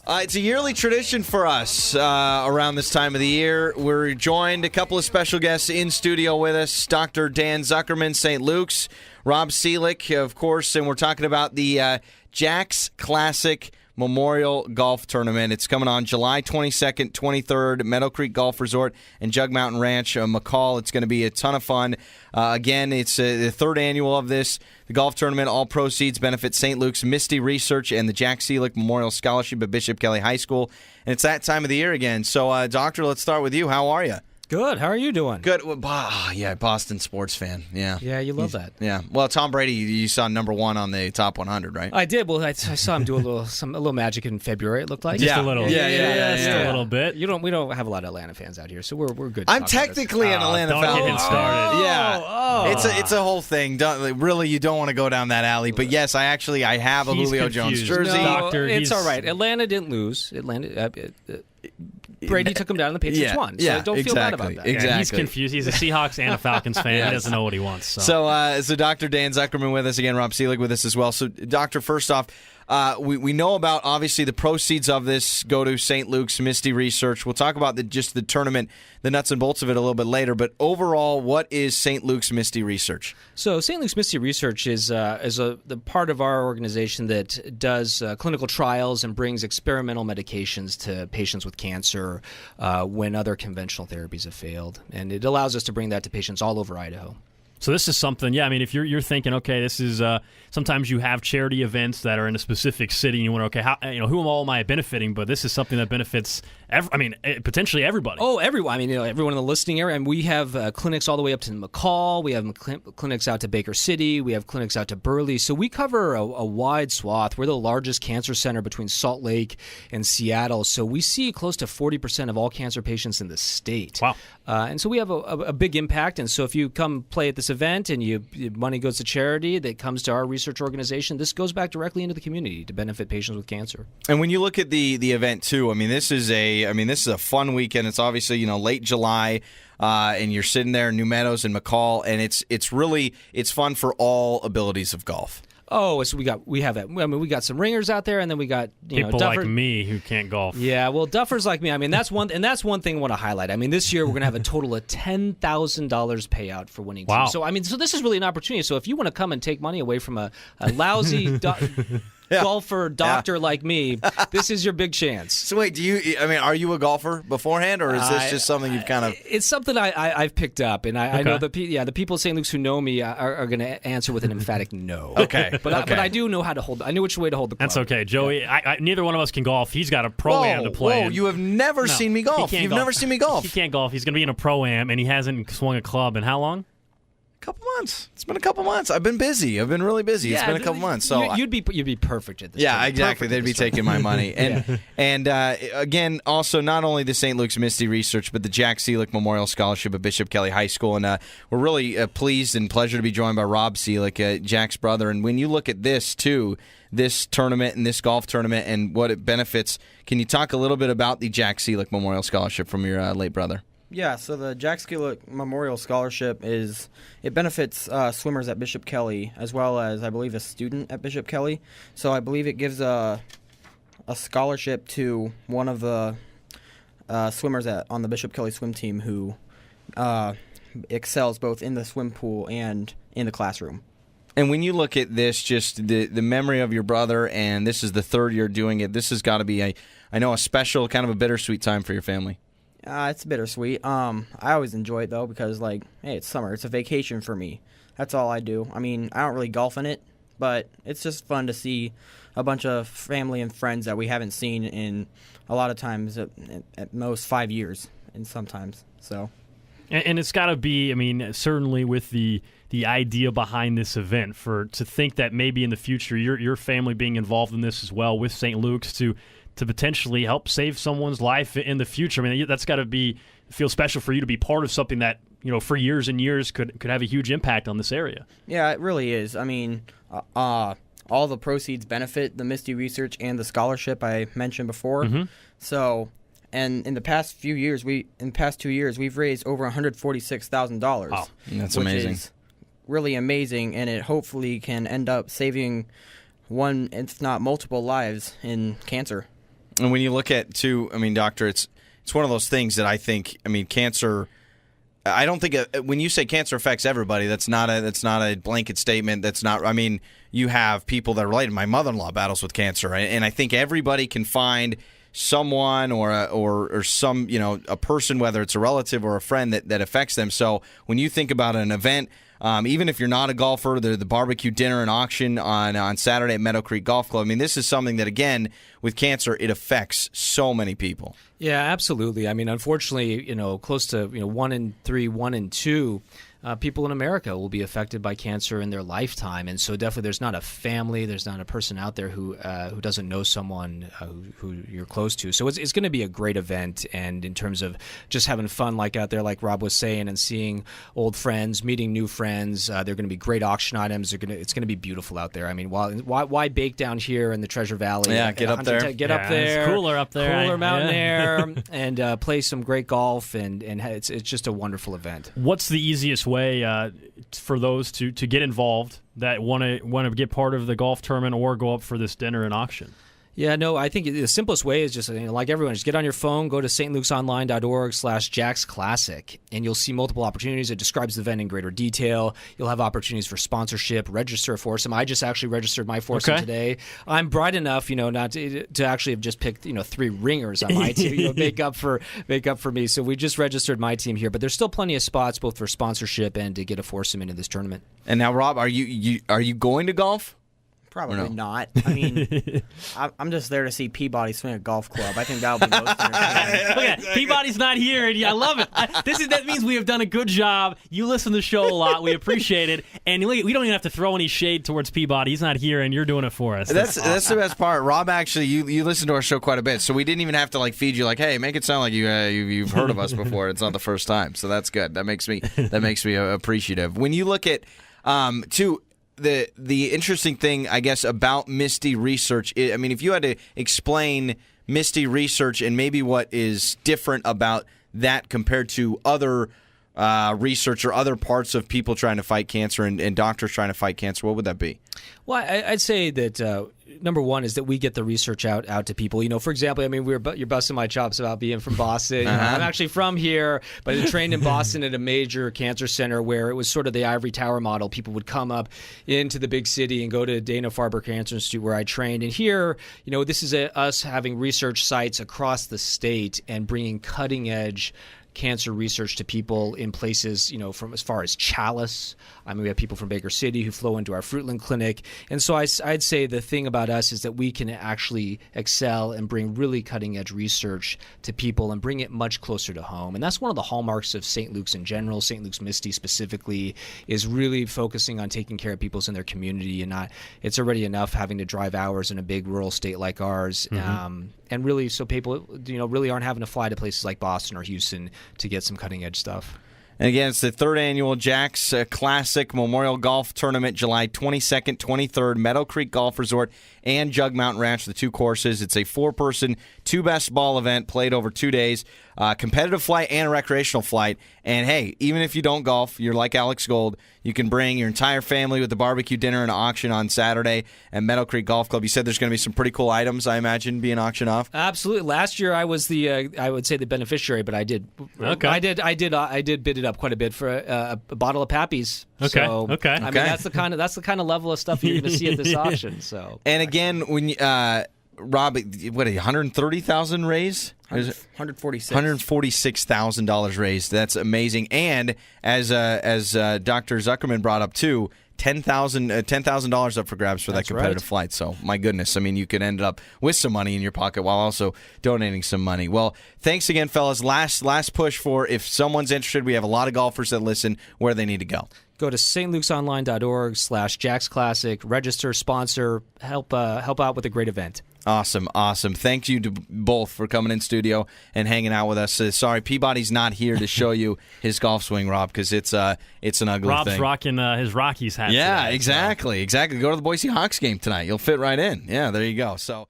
It's a yearly tradition for us around this time of the year. We're joined a couple of special guests in studio with us. Dr. Dan Zuckerman, St. Luke's, Robb Cilek, of course, and we're talking about the Jack's Classic Memorial Golf Tournament. It's coming on July 22nd, 23rd, Meadow Creek Golf Resort and Jug Mountain Ranch, McCall. It's going to be a ton of fun. Again, it's the third annual of this. The golf tournament, all proceeds benefit St. Luke's Misty Research and the Jack Cilek Memorial Scholarship at Bishop Kelly High School. And it's that time of the year again. So, Doctor, let's start with you. How are you? Good. How are you doing? Good. Yeah, Boston sports fan. Yeah. Yeah, you love that. Yeah. Well, Tom Brady, you saw number one on the top 100, right? I did. Well, I saw him do a little magic in February. It looked like just a little. Yeah. Just a little bit. We don't have a lot of Atlanta fans out here, so we're good. I'm technically an Atlanta fan. Don't get him started. Yeah. It's a whole thing. Really, you don't want to go down that alley. But yes, I have a Julio Jones jersey. No, Doctor, it's all right. Atlanta didn't lose. Brady took him down and the Patriots won. So don't feel bad about that. Exactly. Yeah, he's confused. He's a Seahawks and a Falcons fan. He doesn't know what he wants. So Dr. Dan Zuckerman with us again, Robb Cilek with us as well. So, Doctor, first off, we know about, obviously, the proceeds of this go to St. Luke's Misty Research. We'll talk about the tournament, the nuts and bolts of it a little bit later. But overall, what is St. Luke's Misty Research? So St. Luke's Misty Research is the part of our organization that does clinical trials and brings experimental medications to patients with cancer when other conventional therapies have failed. And it allows us to bring that to patients all over Idaho. So this is something, I mean, if you're thinking, okay, this is sometimes you have charity events that are in a specific city, and you wonder, okay, who all am I benefiting? But this is something that benefits, potentially everybody. Oh, everyone! I mean, everyone in the listening area, and we have clinics all the way up to McCall. We have clinics out to Baker City. We have clinics out to Burley. So we cover a wide swath. We're the largest cancer center between Salt Lake and Seattle. So we see close to 40% of all cancer patients in the state. Wow! And so we have a big impact. And so if you come play at this event and money goes to charity that comes to our research organization, this goes back directly into the community to benefit patients with cancer. And when you look at the event too, this is a fun weekend. It's obviously late July, and you're sitting there in New Meadows and McCall, and it's fun for all abilities of golf. Oh, so we got some ringers out there, and then we got people Duffer, like me who can't golf. Yeah, well, duffers like me. I mean, that's one thing I want to highlight. I mean, this year we're going to have a total of $10,000 payout for winning teams. So this is really an opportunity. So if you want to come and take money away from a lousy golfer doctor like me, this is your big chance. So wait, are you a golfer beforehand, or is this just something you've kind of? It's something I've picked up, and I know the people at St. Luke's who know me are going to answer with an emphatic no. Okay, but I do know how to hold. I know which way to hold the club. That's okay, Joey. Yeah. Neither one of us can golf. He's got a pro-am to play. Whoa! You have never seen me golf. You've never seen me golf. He can't golf. He's going to be in a pro-am, and he hasn't swung a club in how long? Couple months. It's been a couple months. I've been busy. I've been really busy. It's been a couple months. So you'd be perfect at this. Yeah, tournament. exactly. They'd be taking my money. And again, also not only the St. Luke's Misty Research, but the Jack Cilek Memorial Scholarship at Bishop Kelly High School. And we're really pleased and pleasure to be joined by Robb Cilek, Jack's brother. And when you look at this too, this tournament and this golf tournament and what it benefits, can you talk a little bit about the Jack Cilek Memorial Scholarship from your late brother? Yeah, so the Jack Cilek Memorial Scholarship it benefits swimmers at Bishop Kelly as well as, I believe, a student at Bishop Kelly. So I believe it gives a scholarship to one of the swimmers on the Bishop Kelly swim team who excels both in the swim pool and in the classroom. And when you look at this, just the memory of your brother, and this is the third year doing it, this has got to be, a special, kind of a bittersweet time for your family. It's bittersweet. I always enjoy it, though, because, hey, it's summer. It's a vacation for me. That's all I do. I mean, I don't really golf in it, but it's just fun to see a bunch of family and friends that we haven't seen in a lot of times, at most 5 years, and sometimes. So, and it's got to be, certainly with the idea behind this event, to think that maybe in the future your family being involved in this as well with St. Luke's to potentially help save someone's life in the future. That's got to feel special for you to be part of something that, for years and years could have a huge impact on this area. Yeah, it really is. All the proceeds benefit the Misty Research and the scholarship I mentioned before. Mm-hmm. So, and in the past 2 years, we've raised over $146,000. Wow, that's which amazing. Is really amazing, and it hopefully can end up saving one, if not multiple lives in cancer. And when you look at, too, I mean, doctor, it's one of those things that I think, I mean, cancer, I don't think, when you say cancer affects everybody, that's not a blanket statement. That's not, I mean, you have people that are related. My mother-in-law battles with cancer, and I think everybody can find someone or some, a person, whether it's a relative or a friend that affects them. So when you think about an event, even if you're not a golfer, the barbecue dinner and auction on Saturday at Meadow Creek Golf Club, I mean, this is something that, again, with cancer, it affects so many people. Yeah, absolutely. I mean, unfortunately, close to 1 in 3, 1 in 2 people in America will be affected by cancer in their lifetime, and so definitely there's not a family, there's not a person out there who doesn't know someone who you're close to. So it's going to be a great event, and in terms of just having fun, like out there, like Rob was saying, and seeing old friends, meeting new friends, they're going to be great auction items. It's going to be beautiful out there. I mean, why bake down here in the Treasure Valley? Yeah, get up there. Get up there. It's cooler up there. Cooler mountain air, and play some great golf, and it's just a wonderful event. What's the easiest way for those to get involved that want to get part of the golf tournament or go up for this dinner and auction? Yeah, no, I think the simplest way is just, like everyone, just get on your phone, go to stlukesonline.org/JacksClassic, and you'll see multiple opportunities. It describes the event in greater detail. You'll have opportunities for sponsorship, register a foursome. I just actually registered my foursome today. I'm bright enough, not to actually have just picked, 3 ringers on my team, make up for me. So we just registered my team here, but there's still plenty of spots both for sponsorship and to get a foursome into this tournament. And now, Rob, are you going to golf? Probably not. I mean, I'm just there to see Peabody swing a golf club. I think that'll be most entertaining. Look at Peabody's not here, and I love it. That means we have done a good job. You listen to the show a lot. We appreciate it. And we don't even have to throw any shade towards Peabody. He's not here, and you're doing it for us. That's the best part. Rob, actually, you listen to our show quite a bit, so we didn't even have to feed you hey, make it sound like you've heard of us before. It's not the first time, so that's good. That makes me appreciative. When you look at the interesting thing, I guess, about Misty Research, I mean, if you had to explain Misty Research and maybe what is different about that compared to other research or other parts of people trying to fight cancer and doctors trying to fight cancer, what would that be? Well, I'd say that number one is that we get the research out to people. For example, I mean, you're busting my chops about being from Boston. I'm actually from here, but I trained in Boston at a major cancer center where it was sort of the ivory tower model. People would come up into the big city and go to Dana-Farber Cancer Institute where I trained. And here, this is us having research sites across the state and bringing cutting-edge cancer research to people in places, from as far as Chalice. I mean, we have people from Baker City who flow into our Fruitland Clinic. And so I'd say the thing about us is that we can actually excel and bring really cutting-edge research to people and bring it much closer to home. And that's one of the hallmarks of St. Luke's in general, St. Luke's Misty specifically, is really focusing on taking care of people in their community and not, it's already enough having to drive hours in a big rural state like ours. And really, so people, really aren't having to fly to places like Boston or Houston to get some cutting-edge stuff. And again, it's the 3rd annual Jack's Classic Memorial Golf Tournament, July 22nd, 23rd, Meadow Creek Golf Resort and Jug Mountain Ranch, the 2 courses. It's a 4-person, 2 best ball event played over 2 days, competitive flight and a recreational flight. And hey, even if you don't golf, you're like Alex Gold, you can bring your entire family with the barbecue dinner and auction on Saturday at Meadow Creek Golf Club. You said there's going to be some pretty cool items, I imagine, being auctioned off. Absolutely. Last year I was I would say the beneficiary, but I did bid it up quite a bit for a bottle of Pappy's. Okay. So, okay. I mean, that's the kind of level of stuff you're going to see at this auction. So. And again, when you, Rob, what, 130,000 raised? $146,000 raised. That's amazing. And as Dr. Zuckerman brought up too, $10,000 up for grabs for that competitive flight. So my goodness, I mean, you could end up with some money in your pocket while also donating some money. Well, thanks again, fellas. Last push for if someone's interested. We have a lot of golfers that listen. Where they need to go. Go to stlukesonline.org/JacksClassic, register, sponsor, help out with a great event. Awesome. Thank you to both for coming in studio and hanging out with us. Sorry, Peabody's not here to show you his golf swing, Rob, because it's an ugly Rob's thing. Rob's rocking his Rockies hat. Yeah, today, exactly. Go to the Boise Hawks game tonight. You'll fit right in. Yeah, there you go. So.